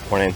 Morning.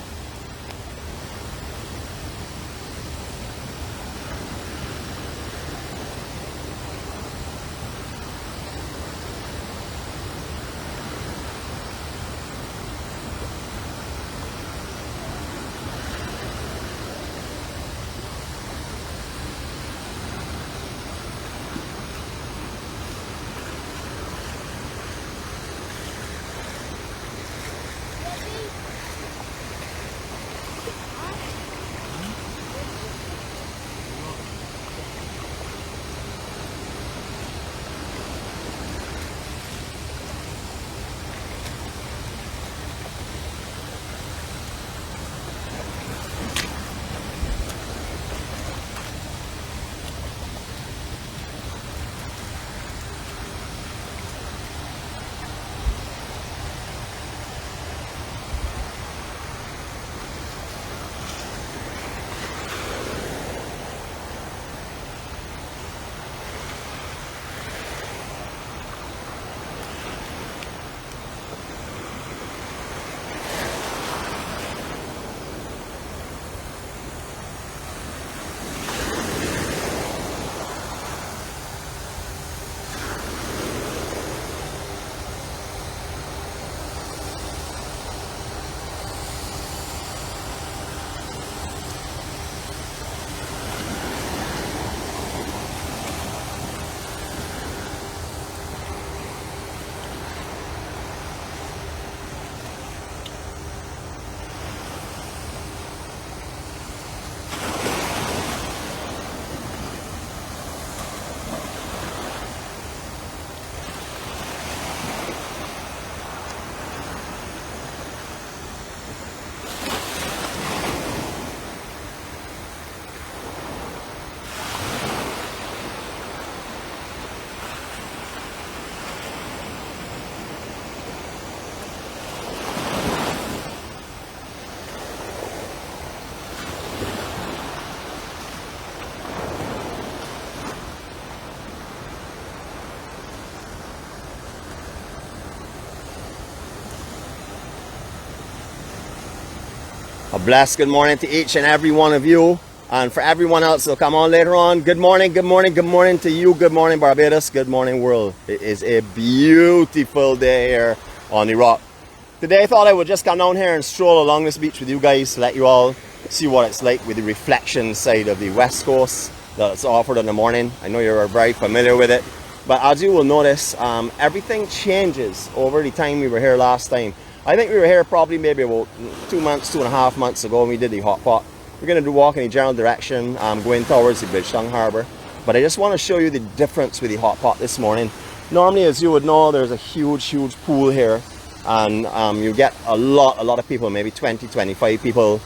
A blessed good morning to each and every one of you, and for everyone else that'll come on later on, good morning, good morning, good morning to you, good morning Barbados, good morning world. It is a beautiful day here on the rock. Today I thought I would just come down here and stroll along this beach with you guys to let you all see what it's like with the reflection side of the west coast that's offered in the morning. I know you're very familiar with it, but as you will notice, everything changes over the time we were here last time. I think we were here probably maybe about 2.5 months ago when we did the hot pot. We're going to walk in a general direction, going towards the Bridgetown Harbour. But I just want to show you the difference with the hot pot this morning. Normally, as you would know, there's a huge pool here, and you get a lot of people, maybe 20-25 people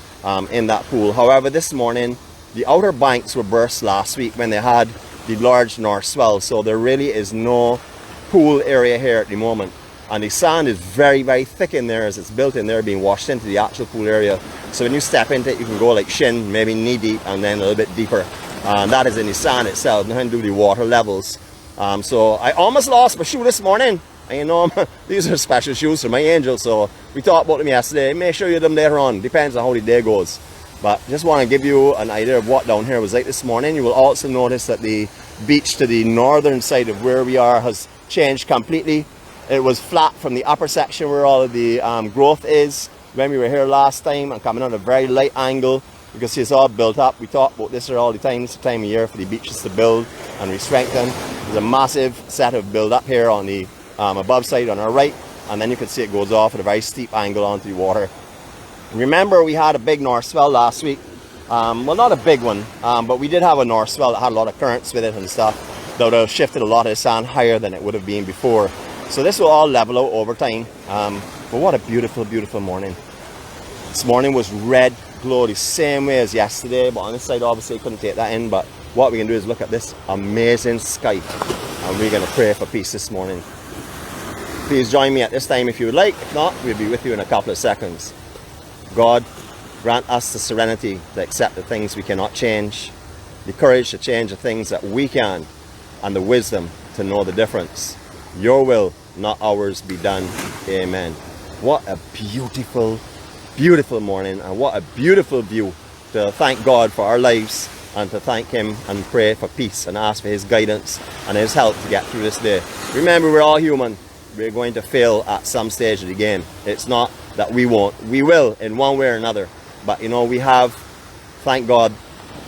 in that pool. However, this morning, the outer banks were burst last week when they had the large north swell, so there really is no pool area here at the moment. And the sand is very thick in there as it's built in there, being washed into the actual pool area. So when you step into it, you can go like shin, maybe knee deep, and then a little bit deeper. And that is in the sand itself, nothing to do with the water levels. So I almost lost my shoe this morning. And you know, these are special shoes for my angel, so we talked about them yesterday. Make sure you do them later on, depends on how the day goes. But just want to give you an idea of what down here was like this morning. You will also notice that the beach to the northern side of where we are has changed completely. It was flat from the upper section where all of the growth is when we were here last time, and coming at a very light angle because it's all built up. We talk about this all the time. It's the time of year for the beaches to build and re-strengthen. There's a massive set of build up here on the above side on our right, and then you can see it goes off at a very steep angle onto the water. Remember, we had a big north swell last week. Well, not a big one, but we did have a north swell that had a lot of currents with it and stuff that would have shifted a lot of the sand higher than it would have been before. So this will all level out over time. But what a beautiful morning. This morning was red glow the same way as yesterday, but on this side obviously couldn't take that in. But what we can do is look at this amazing sky, and we're going to pray for peace this morning. Please join me at this time if you would like. If not, we'll be with you in a couple of seconds. God, grant us the serenity to accept the things we cannot change, the courage to change the things that we can, and the wisdom to know the difference. Your will, not ours, be done. Amen. What a beautiful beautiful morning, and what a beautiful view to thank God for our lives and to thank Him and pray for peace and ask for His guidance and His help to get through this day. Remember, we're all human. We're going to fail at some stage of the game. It's not that we won't. We will in one way or another. But you know, we have, thank God,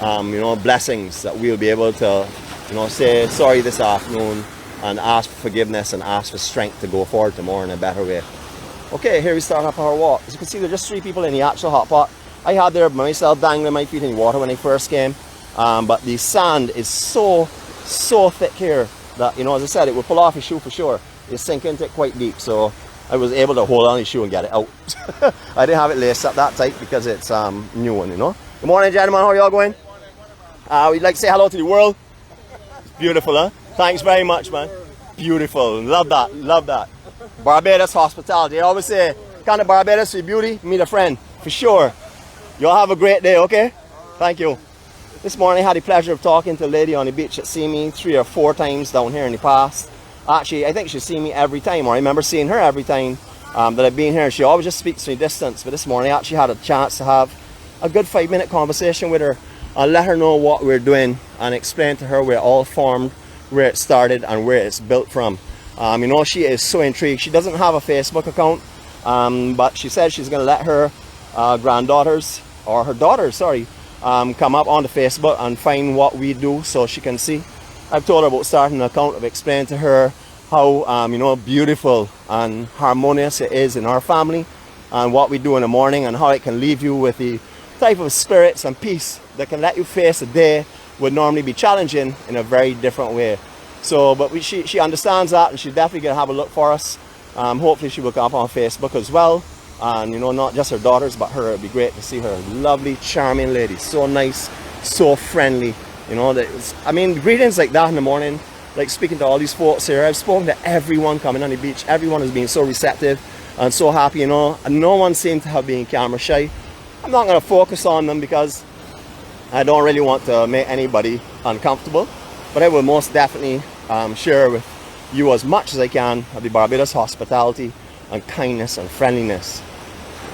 you know, blessings that we'll be able to, you know, say sorry this afternoon and ask for forgiveness and ask for strength to go forward tomorrow in a better way. Okay, here we start up our walk. As you can see, there are just 3 people in the actual hot pot. I had there myself dangling my feet in the water when I first came. But the sand is so thick here that, you know, as I said, it will pull off your shoe for sure. You sink into it quite deep, so I was able to hold on your shoe and get it out. I didn't have it laced up that tight because it's new one, you know. Good morning, gentlemen. How are y'all going? We'd like to say hello to the world. It's beautiful, huh? Thanks very much, man. Beautiful. Love that. Love that. Barbados hospitality. I always say, come to Barbados for beauty, meet a friend. For sure. Y'all have a great day, okay? Thank you. This morning I had the pleasure of talking to a lady on the beach that seen me 3 or 4 times down here in the past. Actually, I think she's seen me every time, or I remember seeing her every time that I've been here. She always just speaks from a distance, but this morning I actually had a chance to have a good 5-minute conversation with her and let her know what we're doing and explain to her where it all formed, where it started and where it's built from. You know, she is so intrigued. She doesn't have a Facebook account, but she said she's going to let her granddaughters, or her daughters, sorry, come up onto Facebook and find what we do so she can see. I've told her about starting an account. I've explained to her how you know, beautiful and harmonious it is in our family and what we do in the morning and how it can leave you with the type of spirits and peace that can let you face a day would normally be challenging in a very different way. So, but she understands that, and she's definitely going to have a look for us. Hopefully she will come up on Facebook as well. And you know, not just her daughters, but her. It'd be great to see her. Lovely, charming lady. So nice, so friendly. You know, I mean, greetings like that in the morning, like speaking to all these folks here. I've spoken to everyone coming on the beach. Everyone has been so receptive and so happy, you know. And no one seemed to have been camera shy. I'm not going to focus on them because I don't really want to make anybody uncomfortable. But I will most definitely share with you as much as I can of the Barbados hospitality and kindness and friendliness.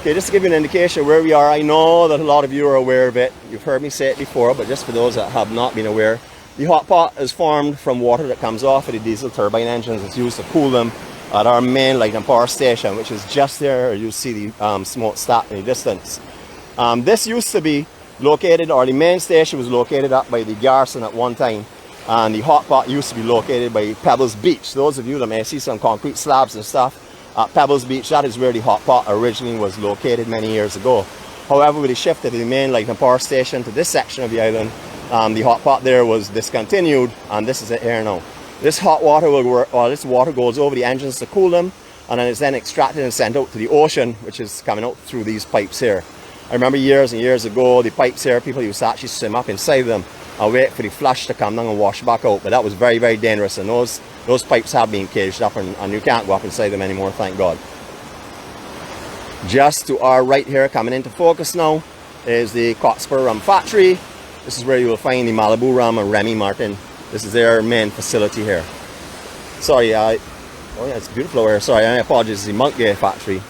Okay, just to give you an indication where we are, I know that a lot of you are aware of it. You've heard me say it before, but just for those that have not been aware, the hot pot is formed from water that comes off of the diesel turbine engines. It's used to cool them at our main light and power station, which is just there. You see the smokestack in the distance. This used to be located, or the main station was located up by the garrison at one time, and the hot pot used to be located by Pebbles Beach. Those of you that may see some concrete slabs and stuff at Pebbles Beach, that is where the hot pot originally was located many years ago. However, with the shift of the main light and power station to this section of the island, the hot pot there was discontinued, and this is it here now. This hot water will work, or this water goes over the engines to cool them, and then it's then extracted and sent out to the ocean, which is coming out through these pipes here. I remember years and years ago, the pipes here, people used to actually swim up inside them and wait for the flush to come down and wash back out, but that was very, very dangerous, and those pipes have been caged up, and you can't go up inside them anymore, thank God. Just to our right here, coming into focus now, is the Cockspur Rum Factory. This is where you will find the Malibu Rum and Remy Martin. This is their main facility here. Sorry, oh yeah, it's beautiful over here. Sorry, I apologize, it's the Monkey Factory.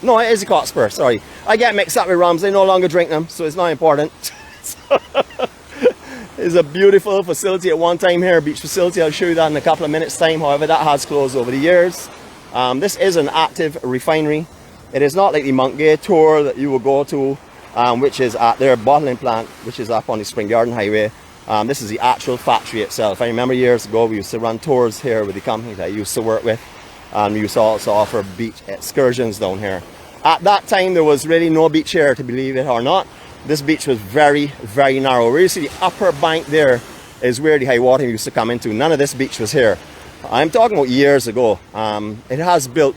No, it is the Cockspur, sorry. I get mixed up with rums, I no longer drink them, so it's not important. It's a beautiful facility at one time here, beach facility. I'll show you that in a couple of minutes time. However, that has closed over the years. This is an active refinery. It is not like the Monkey tour that you will go to, which is at their bottling plant, which is up on the Spring Garden Highway. This is the actual factory itself. I remember years ago we used to run tours here with the company that I used to work with, and we used to also offer beach excursions down here. At that time there was really no beach here, to believe it or not. This beach was very, very narrow. Where you see the upper bank there is where the high water used to come into. None of this beach was here. I'm talking about years ago. It has built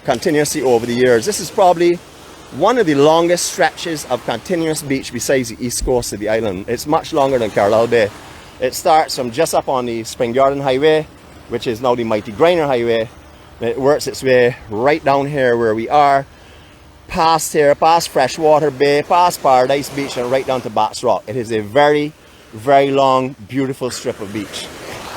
continuously over the years. This is probably one of the longest stretches of continuous beach besides the east coast of the island. It's much longer than Carlisle Bay. It starts from just up on the Spring Garden Highway, which is now the Mighty Griner Highway. It works its way right down here where we are, past here, past Freshwater Bay, past Paradise Beach, and right down to Bats Rock. It is a very, very long, beautiful strip of beach.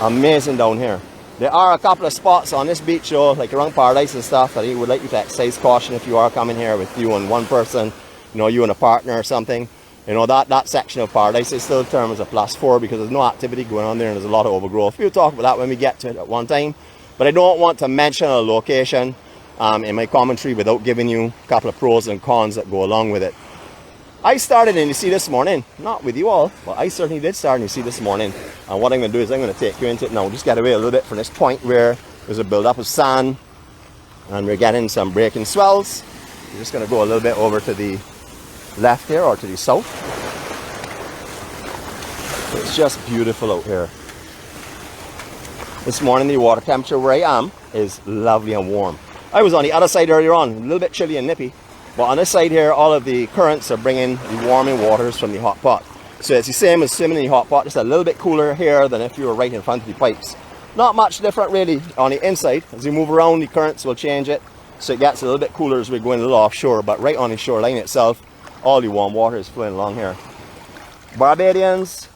Amazing down here. There are a couple of spots on this beach though, like around Paradise and stuff, that I would like you to exercise caution if you are coming here with you and one person. you know, you and a partner or something, you know, that section of paradise is still termed as a +4 because there's no activity going on there and there's a lot of overgrowth. We'll talk about that when we get to it at one time. But I don't want to mention a location in my commentary without giving you a couple of pros and cons that go along with it. I started in the sea this morning, not with you all, but I certainly did start in the sea this morning. And what I'm going to do is I'm going to take you into it now. Just get away a little bit from this point where there's a build-up of sand and we're getting some breaking swells. We're just going to go a little bit over to the left here or to the south. It's just beautiful out here. This morning the water temperature where I am is lovely and warm. I was on the other side earlier on, a little bit chilly and nippy. But on this side here, all of the currents are bringing the warming waters from the hot pot. So it's the same as swimming in the hot pot, just a little bit cooler here than if you were right in front of the pipes. Not much different really on the inside. As you move around, the currents will change it. So it gets a little bit cooler as we're going a little offshore. But right on the shoreline itself, all the warm water is flowing along here. Barbadians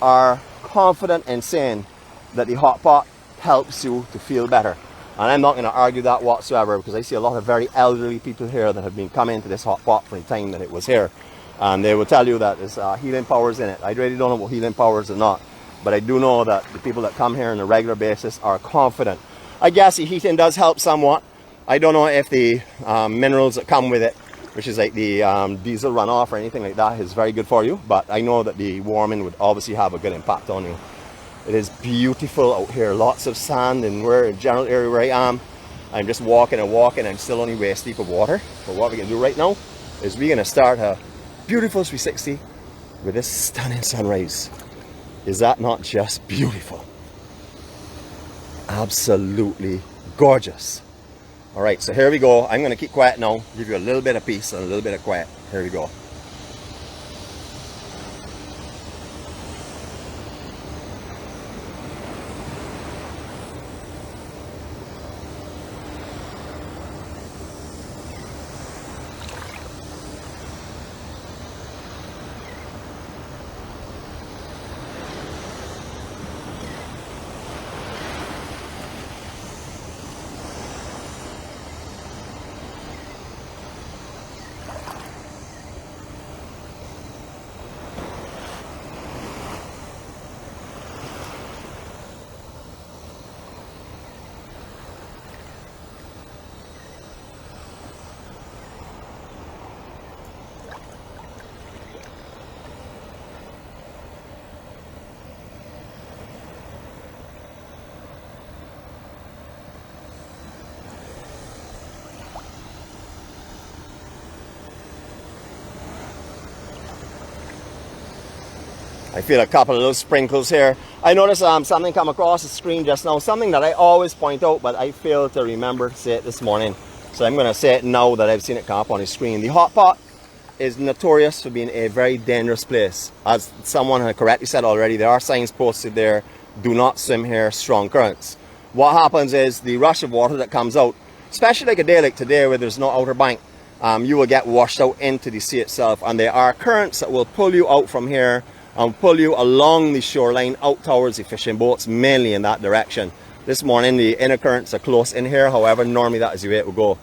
are confident in saying that the hot pot helps you to feel better. And I'm not going to argue that whatsoever because I see a lot of very elderly people here that have been coming to this hot pot from the time that it was here. And they will tell you that there's healing powers in it. I really don't know about healing powers or not. But I do know that the people that come here on a regular basis are confident. I guess the heating does help somewhat. I don't know if the minerals that come with it, which is like the diesel runoff or anything like that, is very good for you. But I know that the warming would obviously have a good impact on you. It is beautiful out here, lots of sand, and we're in the general area where I am. I'm just walking and walking and still only waist deep of water. But what we're going to do right now is we're going to start a beautiful 360 with this stunning sunrise. Is that not just beautiful? Absolutely gorgeous. All right, so here we go. I'm going to keep quiet now, give you a little bit of peace and a little bit of quiet. Here we go. I feel a couple of those sprinkles here. I noticed something come across the screen just now, something that I always point out, but I failed to remember to say it this morning. So I'm going to say it now that I've seen it come up on the screen. The hot pot is notorious for being a very dangerous place. As someone had correctly said already, there are signs posted there, do not swim here, strong currents. What happens is the rush of water that comes out, especially like a day like today where there's no outer bank, you will get washed out into the sea itself, and there are currents that will pull you out from here and pull you along the shoreline out towards the fishing boats, mainly in that direction. This morning the inner currents are close in here, however normally that is the way it will go.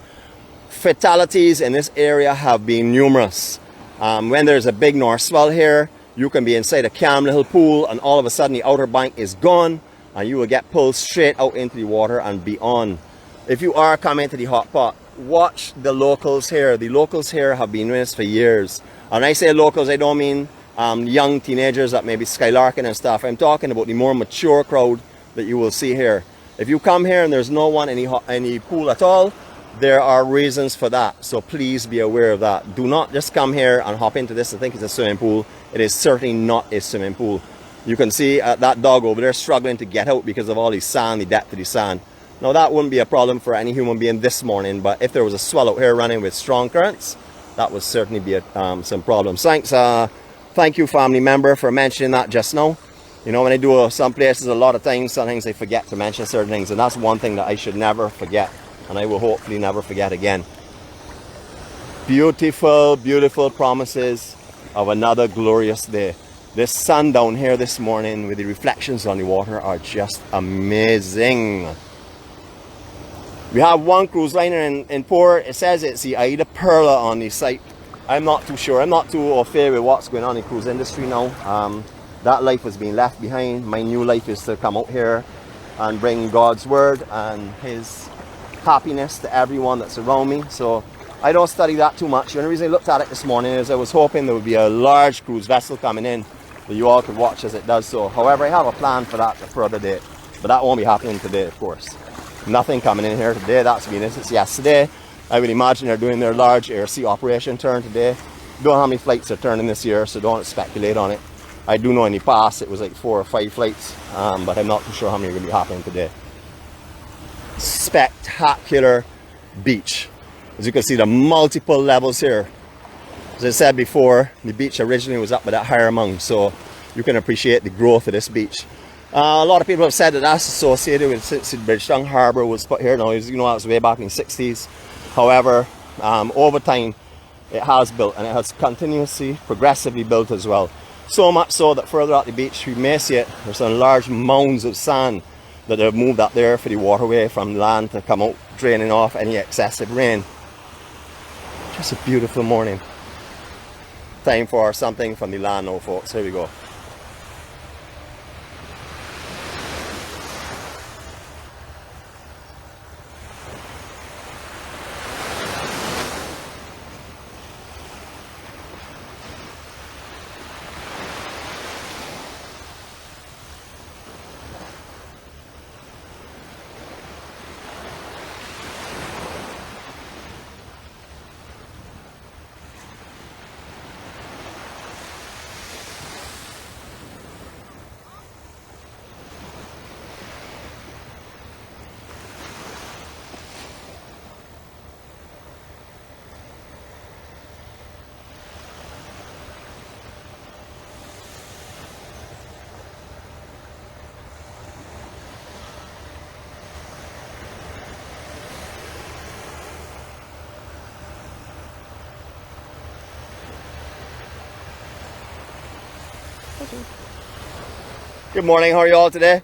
Fatalities in this area have been numerous. When there's a big north swell here, you can be inside a calm little pool and all of a sudden the outer bank is gone and you will get pulled straight out into the water and beyond. If you are coming to the hot pot, watch the locals here. The locals here have been doing this for years. And when I say locals, I don't mean young teenagers that may be skylarking and stuff. I'm talking about the more mature crowd that you will see here. If you come here and there's no one in the pool at all, there are reasons for that. So please be aware of that. Do not just come here and hop into this and think it's a swimming pool. It is certainly not a swimming pool. You can see that dog over there struggling to get out because of all the sand, the depth of the sand. Now that wouldn't be a problem for any human being this morning, but if there was a swell out here running with strong currents, that would certainly be some problems. Thank you, family member, for mentioning that just now. You know, when I do some places, a lot of times, sometimes I forget to mention certain things, and that's one thing that I should never forget, and I will hopefully never forget again. Beautiful, beautiful promises of another glorious day. This sun down here this morning with the reflections on the water are just amazing. We have one cruise liner in port. It says it's the Aida Perla on the site. I'm not too sure. I'm not too au fait with what's going on in the cruise industry now. That life has been left behind. My new life is to come out here and bring God's word and his happiness to everyone that's around me. So I don't study that too much. The only reason I looked at it this morning is I was hoping there would be a large cruise vessel coming in that you all could watch as it does so. However, I have a plan for that at a further date, but that won't be happening today, of course. Nothing coming in here today. That's been it since yesterday. I would imagine they're doing their large air sea operation turn today. Don't know how many flights are turning this year, so don't speculate on it. I do know in the past it was like 4 or 5 flights, but I'm not too sure how many are going to be happening today. Spectacular beach. As you can see, the multiple levels here. As I said before, the beach originally was up by that higher mound, so you can appreciate the growth of this beach. A lot of people have said that that's associated with since the Bridgetown Harbour was put here. Now, you know, that was way back in the 60s. However, over time, it has built, and it has continuously, progressively built as well. So much so that further out the beach, we may see it. There's some large mounds of sand that they've moved up there for the waterway from land to come out, draining off any excessive rain. Just a beautiful morning. Time for something from the land now, folks. Here we go. Good morning, how are you all today?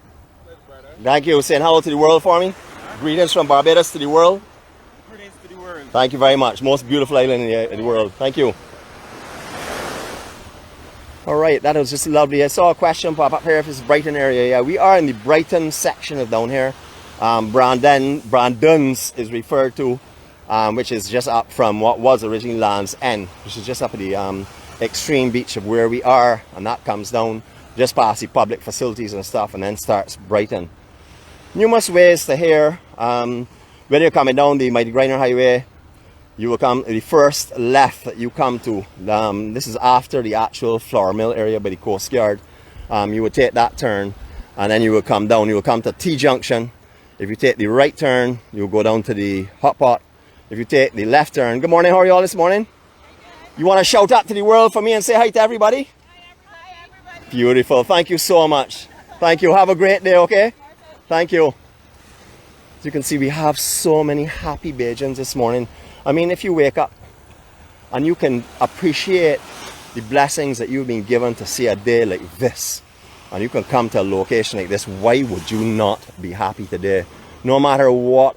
Thank you. Saying hello to the world for me. Greetings from Barbados to the world. Greetings to the world. Thank you very much. Most beautiful island in the world. Thank you. All right, that was just lovely. I saw a question pop up here if it's Brighton area. Yeah, we are in the Brighton section of down here. Brandon's is referred to, which is just up from what was originally Land's End, which is just up at the extreme beach of where we are, and that comes down just past the public facilities and stuff, and then starts Brighton. Numerous ways to here. When you're coming down the Mighty Grinder Highway, you will come the first left that you come to. This is after the actual flour mill area by the Coast Guard. You would take that turn, and then you will come down. You will come to T-junction. If you take the right turn, you'll go down to the hot pot. If you take the left turn, good morning, how are you all this morning? You want to shout out to the world for me and say hi to everybody? Hi, everybody. Beautiful. Thank you so much. Thank you. Have a great day, okay? Thank you. As you can see, we have so many happy Bajans this morning. I mean, if you wake up and you can appreciate the blessings that you've been given to see a day like this, and you can come to a location like this, why would you not be happy today? No matter what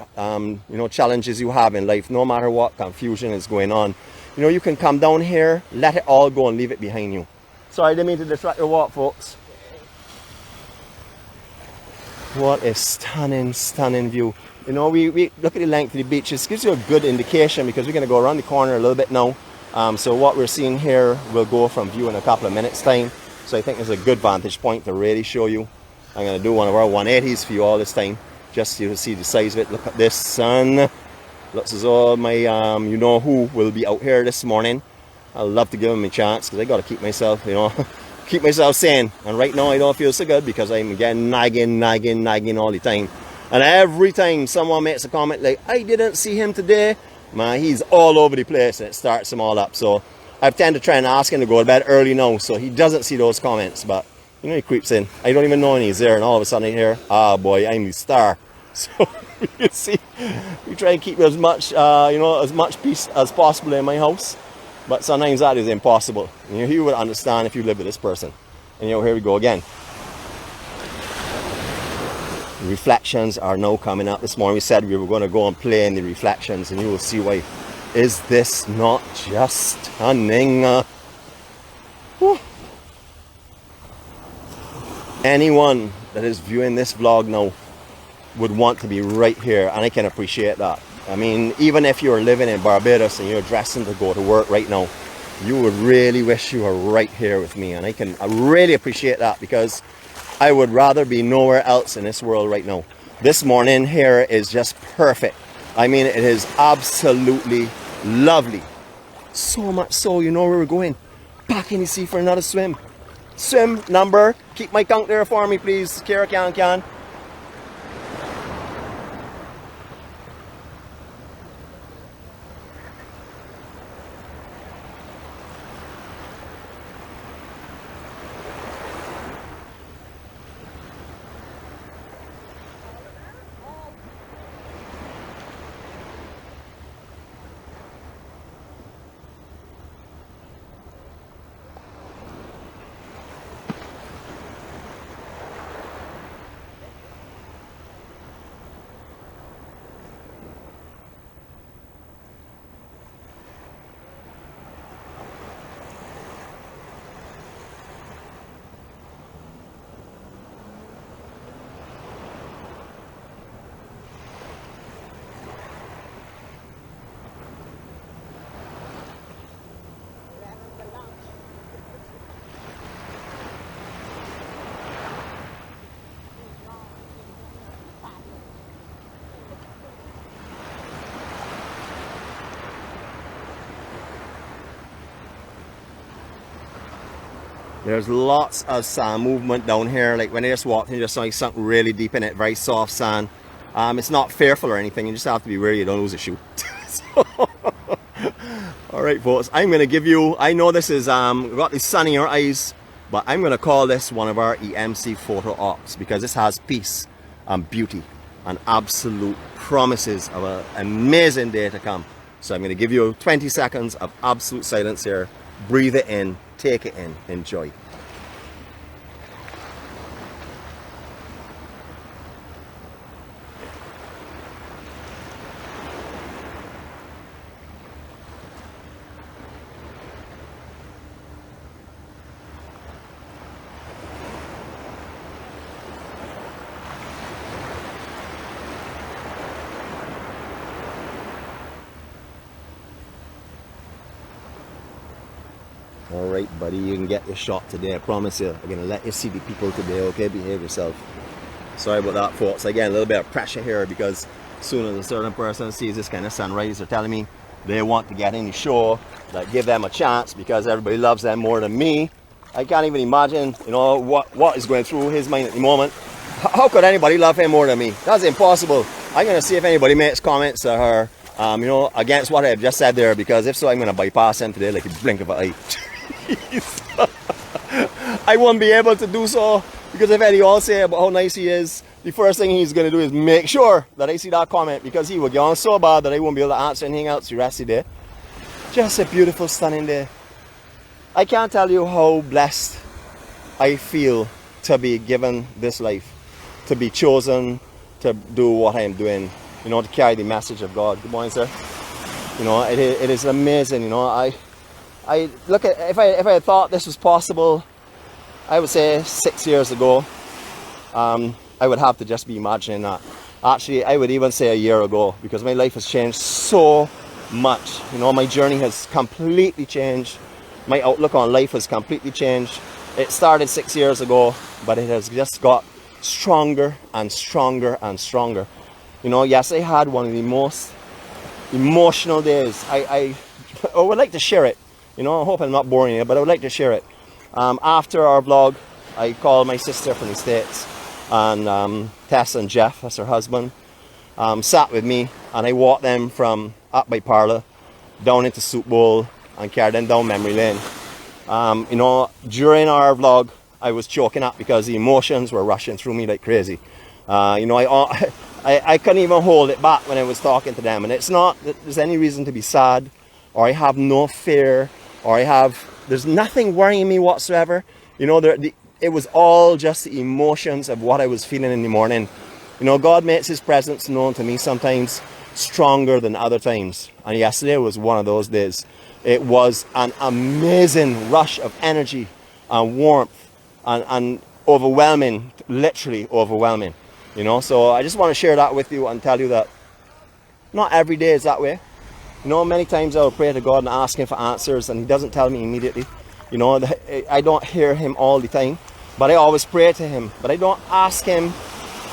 challenges you have in life, no matter what confusion is going on, you can come down here, let it all go and leave it behind you. Sorry, I didn't mean to distract your walk, folks. What a stunning, stunning view. We look at the length of the beach. This gives you a good indication because we're going to go around the corner a little bit now. So what we're seeing here will go from view in a couple of minutes time. So I think there's a good vantage point to really show you. I'm going to do one of our 180s for you all this time, just so you can see the size of it. Look at this sun. Looks as though my you-know-who will be out here this morning. I'd love to give him a chance because I got to keep myself, keep myself sane. And right now I don't feel so good because I'm again nagging all the time. And every time someone makes a comment like, I didn't see him today, man, he's all over the place and it starts him all up. So I tend to try and ask him to go to bed early now so he doesn't see those comments. But, he creeps in. I don't even know when he's there, and all of a sudden I hear, boy, I'm the star. So you can see, we try and keep as much, as much peace as possible in my house. But sometimes that is impossible. You would understand if you live with this person. And here we go again. The reflections are now coming up this morning. We said we were going to go and play in the reflections, and you will see why Is this not just stunning? Whew. Anyone that is viewing this vlog now would want to be right here, and I can appreciate that. I mean, even if you're living in Barbados and you're dressing to go to work right now, you would really wish you were right here with me, and I really appreciate that, because I would rather be nowhere else in this world right now. This morning here is just perfect. I mean, it is absolutely lovely. So much so, you know where we're going? Back in the sea for another swim. Swim number, keep my count there for me please, Kira can. There's lots of sand movement down here. Like when I just walked in, you just saw sunk really deep in it, very soft sand. It's not fearful or anything. You just have to be wary you don't lose a shoe. All right, folks. I'm gonna give you. I know this is got the sun in your eyes, but I'm gonna call this one of our EMC photo ops because this has peace and beauty and absolute promises of an amazing day to come. So I'm gonna give you 20 seconds of absolute silence here. Breathe it in. Take it in, enjoy. All right, buddy, you can get your shot today. I promise you. I'm gonna let you see the people today. Okay, behave yourself. Sorry about that, folks. Again, a little bit of pressure here because as soon as a certain person sees this kind of sunrise, they're telling me they want to get in the show. That give them a chance because everybody loves them more than me. I can't even imagine, you know, what is going through his mind at the moment. How could anybody love him more than me? That's impossible. I'm gonna see if anybody makes comments or her, you know, against what I've just said there, because if so, I'm gonna bypass him today like a blink of an eye. I won't be able to do so because I've had you all say about how nice he is. The first thing he's going to do is make sure that I see that comment, because he will get on so bad that I won't be able to answer anything else the rest of the day. Just a beautiful, stunning day. I can't tell you how blessed I feel to be given this life, to be chosen to do what I am doing, you know, to carry the message of God. Good morning, sir. You know, it is amazing. You know, I look at, if I had thought this was possible, I would say 6 years ago, I would have to just be imagining that. Actually, I would even say a year ago, because my life has changed so much. You know, my journey has completely changed. My outlook on life has completely changed. It started 6 years ago, but it has just got stronger and stronger and stronger. You know, yes, I had one of the most emotional days. I would like to share it. You know, I hope I'm not boring you, but I would like to share it. After our vlog, I called my sister from the States, and Tess and Jeff, that's her husband, sat with me, and I walked them from up by Parla down into Soup Bowl and carried them down memory lane. You know, during our vlog, I was choking up because the emotions were rushing through me like crazy. You know, I couldn't even hold it back when I was talking to them, and it's not that there's any reason to be sad, or I have no fear, or there's nothing worrying me whatsoever. You know, it was all just the emotions of what I was feeling in the morning. You know, God makes his presence known to me sometimes stronger than other times. And yesterday was one of those days. It was an amazing rush of energy and warmth and overwhelming, literally overwhelming. You know, so I just want to share that with you and tell you that not every day is that way. You know, many times I'll pray to God and ask him for answers and he doesn't tell me immediately. You know, I don't hear him all the time, but I always pray to him. But I don't ask him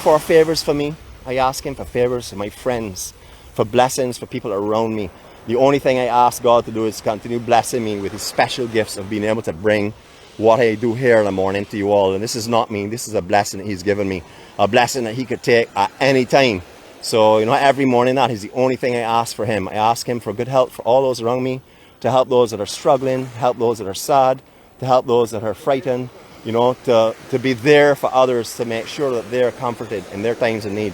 for favors for me. I ask him for favors for my friends, for blessings for people around me. The only thing I ask God to do is continue blessing me with his special gifts of being able to bring what I do here in the morning to you all. And this is not me. This is a blessing that he's given me. A blessing that he could take at any time. So, you know, every morning that is the only thing I ask for him. I ask him for good health for all those around me, to help those that are struggling, help those that are sad, to help those that are frightened, you know, to be there for others, to make sure that they're comforted in their times of need.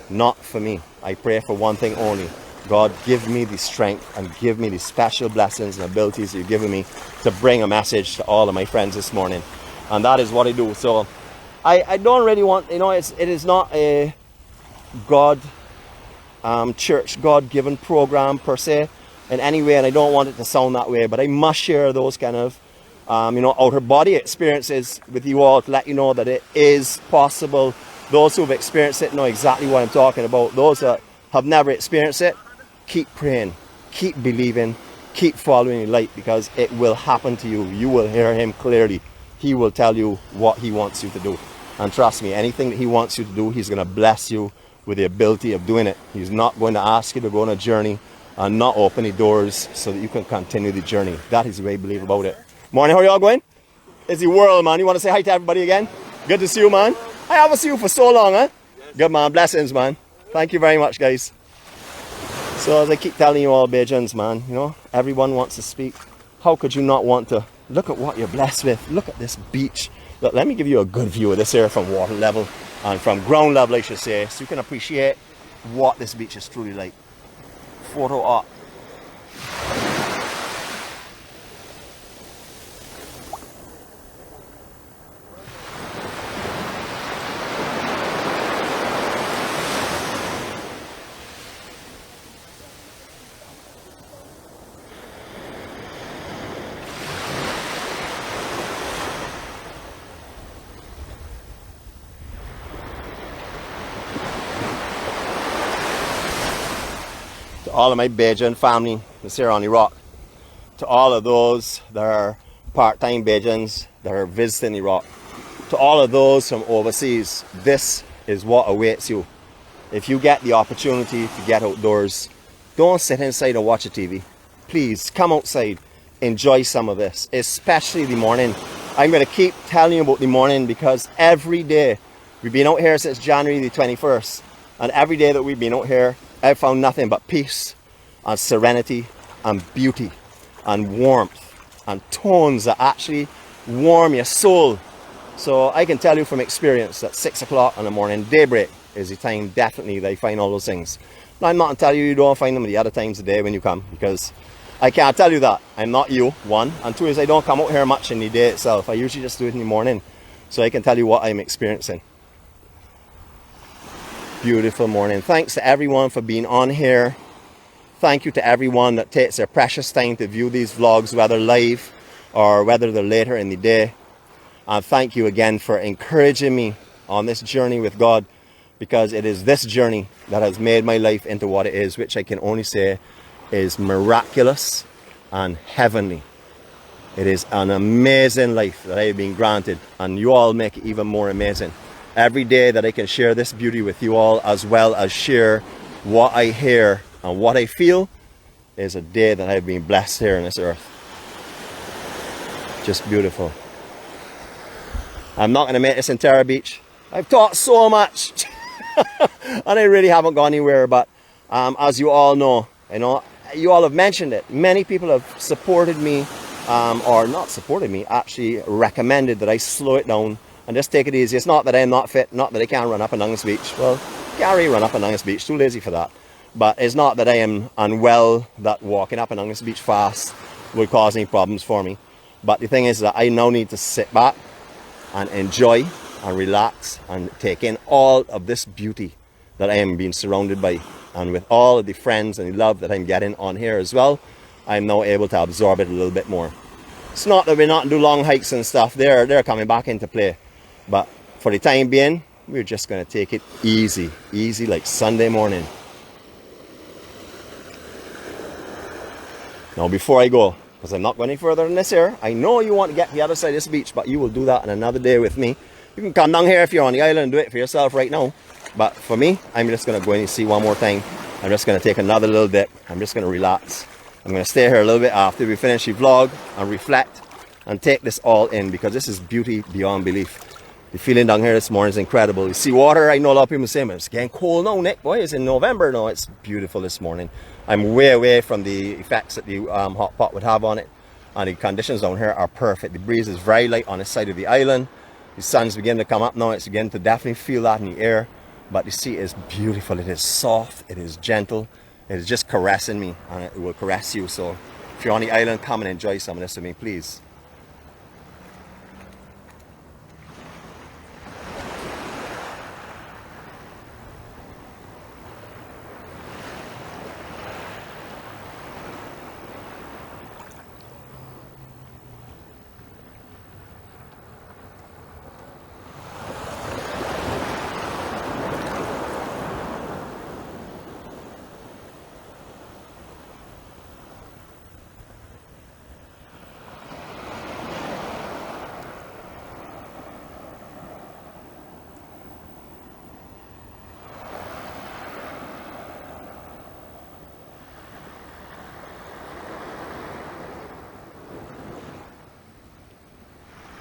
Not for me. I pray for one thing only. God, give me the strength and give me the special blessings and abilities you've given me to bring a message to all of my friends this morning. And that is what I do. So I don't really want, you know, it is not a God church, God-given program per se in any way, and I don't want it to sound that way, but I must share those kind of you know, outer body experiences with you all to let you know that it is possible. Those who have experienced it know exactly what I'm talking about. Those that have never experienced it, keep praying, keep believing, keep following the light, because it will happen to you. You will hear him clearly. He will tell you what he wants you to do. And trust me, anything that he wants you to do, he's going to bless you with the ability of doing it. He's not going to ask you to go on a journey and not open the doors so that you can continue the journey. That is the way I believe about it. Morning, how are y'all going? It's the world, man. You want to say hi to everybody again? Good to see you, man. I haven't seen you for so long, huh? Good, man. Blessings, man. Thank you very much, guys. So as I keep telling you all, Bajans, man, you know, everyone wants to speak. How could you not want to? Look at what you're blessed with. Look at this beach. Look, let me give you a good view of this here from water level and from ground level, I should say, so you can appreciate what this beach is truly like. Photo op. To all of my Bajan family that's here on the rock, to all of those that are part-time Bajans that are visiting the rock, to all of those from overseas, this is what awaits you. If you get the opportunity to get outdoors, don't sit inside and watch a TV. Please come outside, enjoy some of this, especially the morning. I'm going to keep telling you about the morning because every day, we've been out here since January the 21st, and every day that we've been out here, I've found nothing but peace and serenity and beauty and warmth and tones that actually warm your soul. So I can tell you from experience that 6 o'clock in the morning, daybreak, is the time definitely that I find all those things. Now I'm not going to tell you you don't find them the other times of the day when you come, because I can't tell you that. I'm not you, one. And two is I don't come out here much in the day itself. I usually just do it in the morning. So I can tell you what I'm experiencing. Beautiful morning. Thanks to everyone for being on here. Thank you to everyone that takes their precious time to view these vlogs, whether live or whether they're later in the day. And thank you again for encouraging me on this journey with God, because it is this journey that has made my life into what it is, which I can only say is miraculous and heavenly. It is an amazing life that I have been granted, and you all make it even more amazing. Every day that I can share this beauty with you all, as well as share what I hear and what I feel, is a day that I've been blessed here on this earth. Just beautiful. I'm not going to make this entire beach. I've taught so much and I really haven't gone anywhere, but as you all know, you all have mentioned it. Many people have supported me, or not supported me, actually recommended that I slow it down and just take it easy. It's not that I'm not fit, not that I can't run up and down this beach. Well, can't really run up and down this beach, too lazy for that. But it's not that I am unwell, that walking up and down this beach fast would cause any problems for me. But the thing is that I now need to sit back and enjoy and relax and take in all of this beauty that I am being surrounded by. And with all of the friends and the love that I'm getting on here as well, I'm now able to absorb it a little bit more. It's not that we're not do long hikes and stuff. They're coming back into play. But for the time being, we're just going to take it easy. Easy like Sunday morning. Now before I go, because I'm not going any further than this here, I know you want to get to the other side of this beach, but you will do that on another day with me. You can come down here if you're on the island and do it for yourself right now. But for me, I'm just going to go in and see one more thing. I'm just going to take another little dip. I'm just going to relax. I'm going to stay here a little bit after we finish the vlog and reflect and take this all in, because this is beauty beyond belief. The feeling down here this morning is incredible. You see water, I know a lot of people say, it's getting cold now, Nick. Boy, it's in November. No, it's beautiful this morning. I'm way away from the effects that the hot pot would have on it. And the conditions down here are perfect. The breeze is very light on this side of the island. The sun's beginning to come up now. It's beginning to definitely feel that in the air. But the sea is beautiful. It is soft. It is gentle. It is just caressing me. And it will caress you. So if you're on the island, come and enjoy some of this with me, please.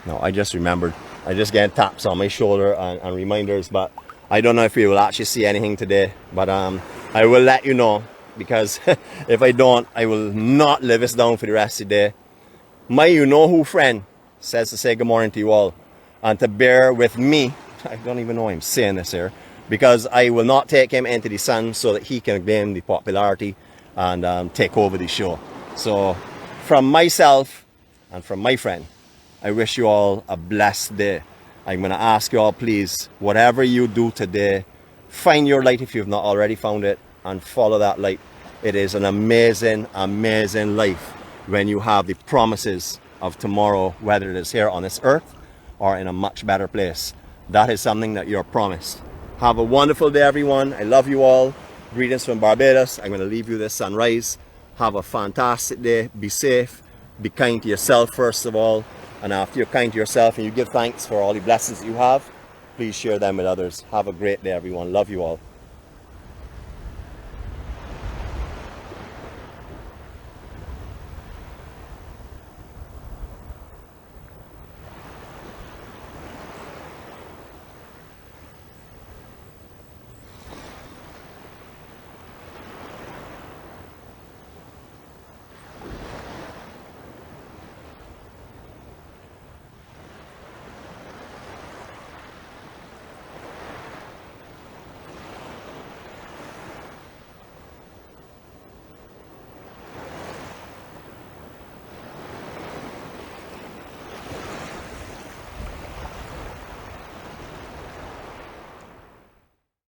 No, I just remembered. I just get taps on my shoulder and reminders, but I don't know if we will actually see anything today. But I will let you know, because if I don't, I will not live this down for the rest of the day. My you-know-who friend says to say good morning to you all, and to bear with me. I don't even know why I'm saying this here, because I will not take him into the sun so that he can gain the popularity and take over the show. So from myself and from my friend, I wish you all a blessed day. I'm going to ask you all, please, whatever you do today, find your light if you've not already found it, and follow that light. It is an amazing, amazing life when you have the promises of tomorrow, whether it is here on this earth or in a much better place. That is something that you're promised. Have a wonderful day, everyone. I love you all. Greetings from Barbados. I'm going to leave you this sunrise. Have a fantastic day. Be safe. Be kind to yourself, first of all. And after you're kind to yourself and you give thanks for all the blessings that you have, please share them with others. Have a great day, everyone. Love you all.